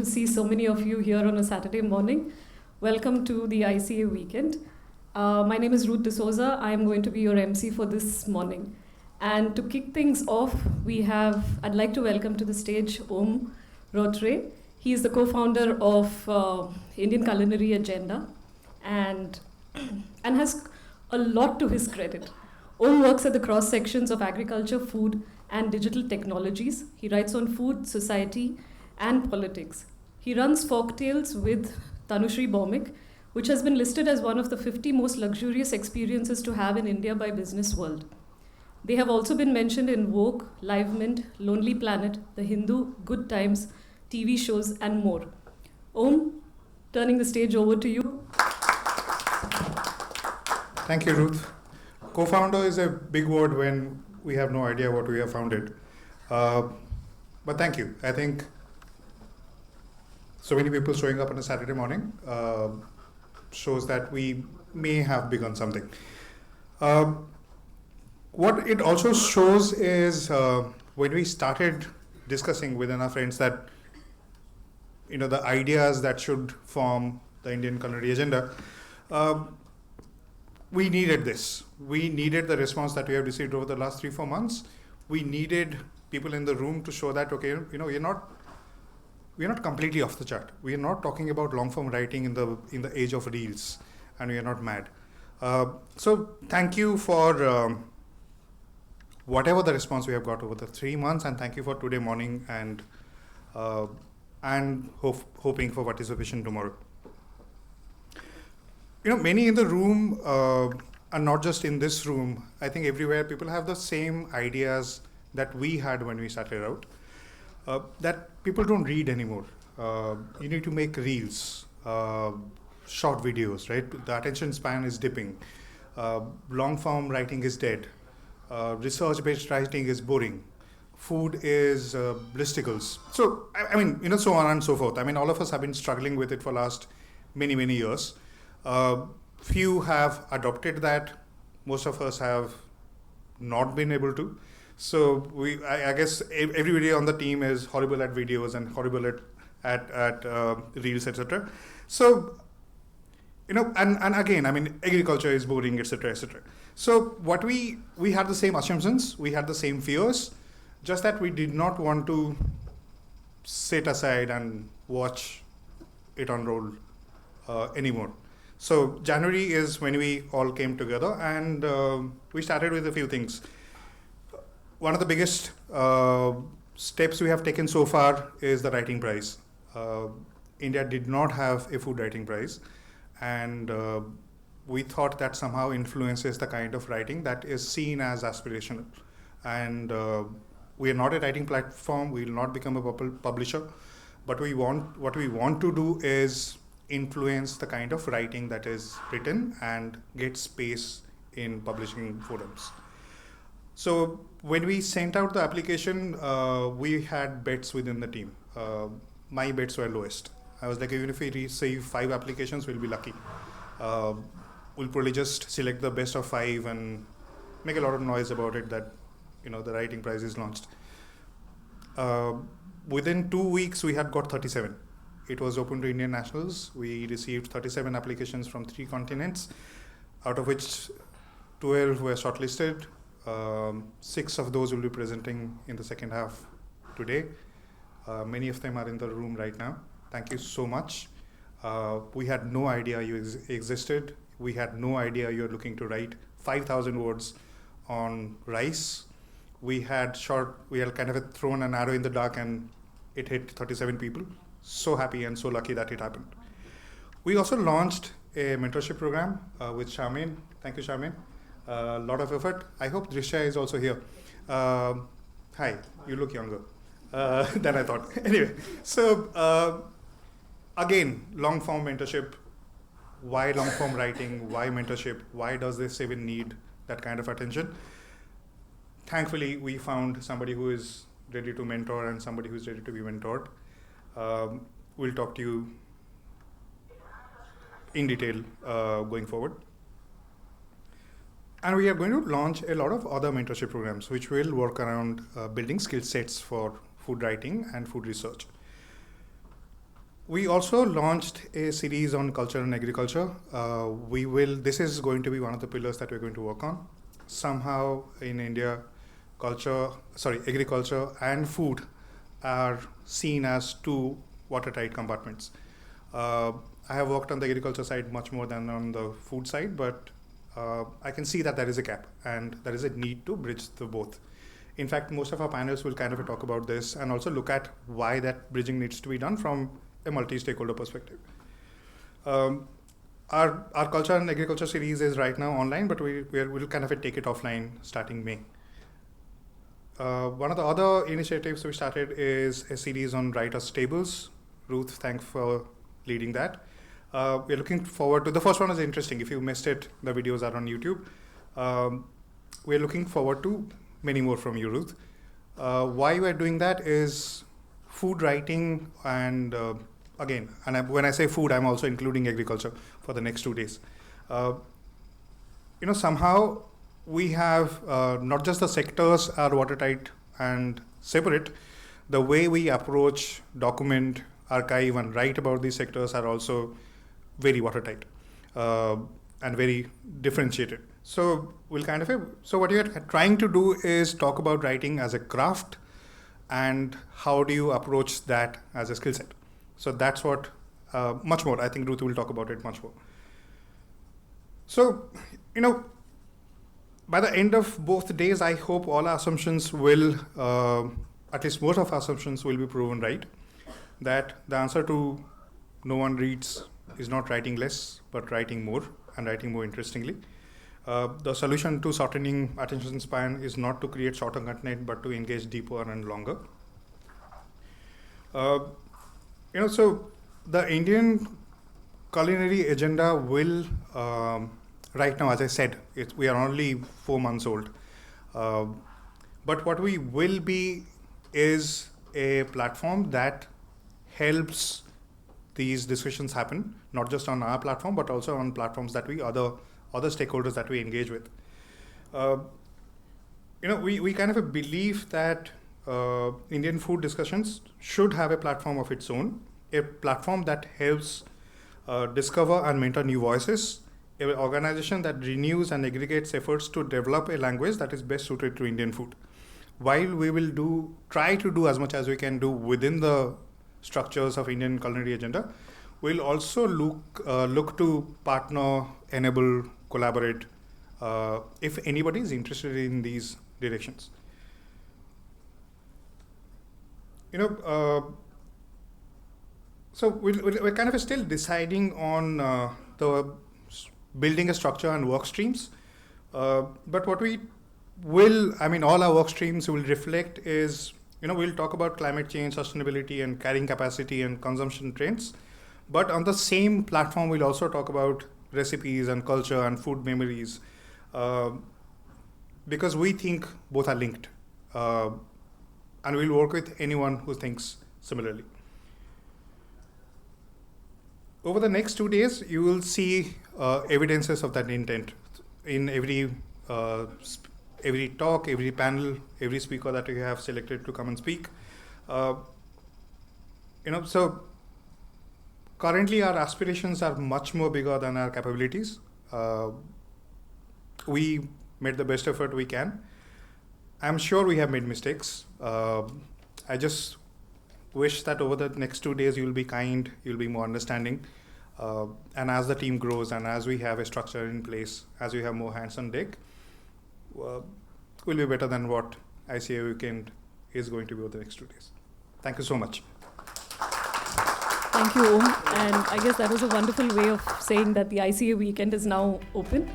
see so many of you here on a Saturday morning. Welcome to the ICA weekend. My name is Ruth D'Souza. I am going to be your MC for this morning. And to kick things off, I'd like to welcome to the stage Routray. He is the co-founder of Indian Culinary Agenda and has a lot to his credit. Works at the cross sections of agriculture, food, and digital technologies. He writes on food, society, and politics. He runs Folktales with Tanushree Bhaumik, which has been listed as one of the 50 most luxurious experiences to have in India by Business World. They have also been mentioned in Vogue, Live Mint, Lonely Planet, The Hindu, Good Times, TV shows, and more. Turning the stage over to you. Thank you, Ruth. Co-founder is a big word when we have no idea what we have founded. But thank you. I think so many people showing up on a Saturday morning shows that we may have begun something. What it also shows is when we started discussing within our friends that the ideas that should form the Indian Culinary Agenda, we needed this. We needed the response that we have received over the last 3-4 months. We needed people in the room to show that we're not completely off the chart. We are not talking about long form writing in the age of reels, and we are not mad. So thank you for whatever the response we have got over the 3 months, and thank you for today morning and hoping for participation tomorrow. Many in the room, and not just in this room, I think everywhere people have the same ideas that we had when we started out, that people don't read anymore. You need to make reels, short videos, right? The attention span is dipping. Long form writing is dead. Research-based writing is boring. Food is listicles. So, so on and so forth. All of us have been struggling with it for last many, many years. Few have adopted that. Most of us have not been able to. So I guess everybody on the team is horrible at videos and horrible at reels, etc. So, and again, agriculture is boring, etc., etc. So what we had the same assumptions, we had the same fears, just that we did not want to sit aside and watch it unroll anymore. So January is when we all came together, and we started with a few things. One of the biggest steps we have taken so far is the writing prize. India did not have a food writing prize, and we thought that somehow influences the kind of writing that is seen as aspirational. And we are not a writing platform, we will not become a publisher, but what we want to do is influence the kind of writing that is written and get space in publishing forums. So when we sent out the application, we had bets within the team. My bets were lowest. I was like, even if we receive 5 applications, we'll be lucky. We'll probably just select the best of 5 and make a lot of noise about it that the writing prize is launched. Within 2 weeks, we had got 37. It was open to Indian nationals. We received 37 applications from 3 continents, out of which 12 were shortlisted. 6 of those will be presenting in the second half today. Many of them are in the room right now. Thank you so much. We had no idea you existed. We had no idea you're looking to write 5,000 words on rice. We had kind of thrown an arrow in the dark and it hit 37 people. So happy and so lucky that it happened. We also launched a mentorship program with Charmaine. Thank you, Charmaine. A lot of effort. I hope Drisha is also here. Hi, you look younger than I thought. Anyway, so again, long form mentorship. Why long form writing? Why mentorship? Why does this even need that kind of attention? Thankfully, we found somebody who is ready to mentor and somebody who is ready to be mentored. We'll talk to you in detail going forward. And we are going to launch a lot of other mentorship programs which will work around building skill sets for food writing and food research. We also launched a series on culture and agriculture. This is going to be one of the pillars that we're going to work on. Somehow in India, agriculture and food are seen as two watertight compartments. I have worked on the agriculture side much more than on the food side, but I can see that there is a gap and there is a need to bridge the both. In fact, most of our panels will kind of talk about this and also look at why that bridging needs to be done from a multi-stakeholder perspective. Our culture and agriculture series is right now online, but we'll kind of take it offline starting May. One of the other initiatives we started is a series on writers' tables. Ruth, thanks for leading that. We're looking forward to, the first one is interesting. If you missed it, the videos are on YouTube. We're looking forward to many more from you, Ruth. Why we're doing that is food writing and when I say food, I'm also including agriculture for the next 2 days. Somehow we have not just the sectors are watertight and separate, the way we approach, document, archive, and write about these sectors are also very watertight and very differentiated. So what you're trying to do is talk about writing as a craft and how do you approach that as a skill set. So that's what, much more, I think Ruth will talk about it much more. So, by the end of both days, I hope all our assumptions will, at least most of our assumptions will be proven right. That the answer to no one reads is not writing less, but writing more and writing more interestingly. The solution to shortening attention span is not to create shorter content, but to engage deeper and longer. So the Indian Culinary Agenda will, right now, as I said, we are only 4 months old. But what we will be is a platform that helps these discussions happen, not just on our platform, but also on platforms that other stakeholders that we engage with. We kind of believe that Indian food discussions should have a platform of its own, a platform that helps discover and mentor new voices, an organization that renews and aggregates efforts to develop a language that is best suited to Indian food. While we will try to do as much as we can do within the structures of Indian Culinary Agenda, we'll also look to partner, enable, collaborate if anybody is interested in these directions. So we're kind of still deciding on the building a structure and work streams. But what we will, all our work streams will reflect is, we'll talk about climate change, sustainability, and carrying capacity and consumption trends. But on the same platform, we'll also talk about recipes and culture and food memories, because we think both are linked. And we'll work with anyone who thinks similarly. Over the next 2 days, you will see evidences of that intent in every talk, every panel, every speaker that we have selected to come and speak. So currently our aspirations are much more bigger than our capabilities. We made the best effort we can. I'm sure we have made mistakes. I just wish that over the next 2 days you'll be kind, you'll be more understanding. And as the team grows and as we have a structure in place, as we have more hands on deck, will be better than what ICA Weekend is going to be over the next 2 days. Thank you so much. Thank you, Om. And I guess that was a wonderful way of saying that the ICA Weekend is now open.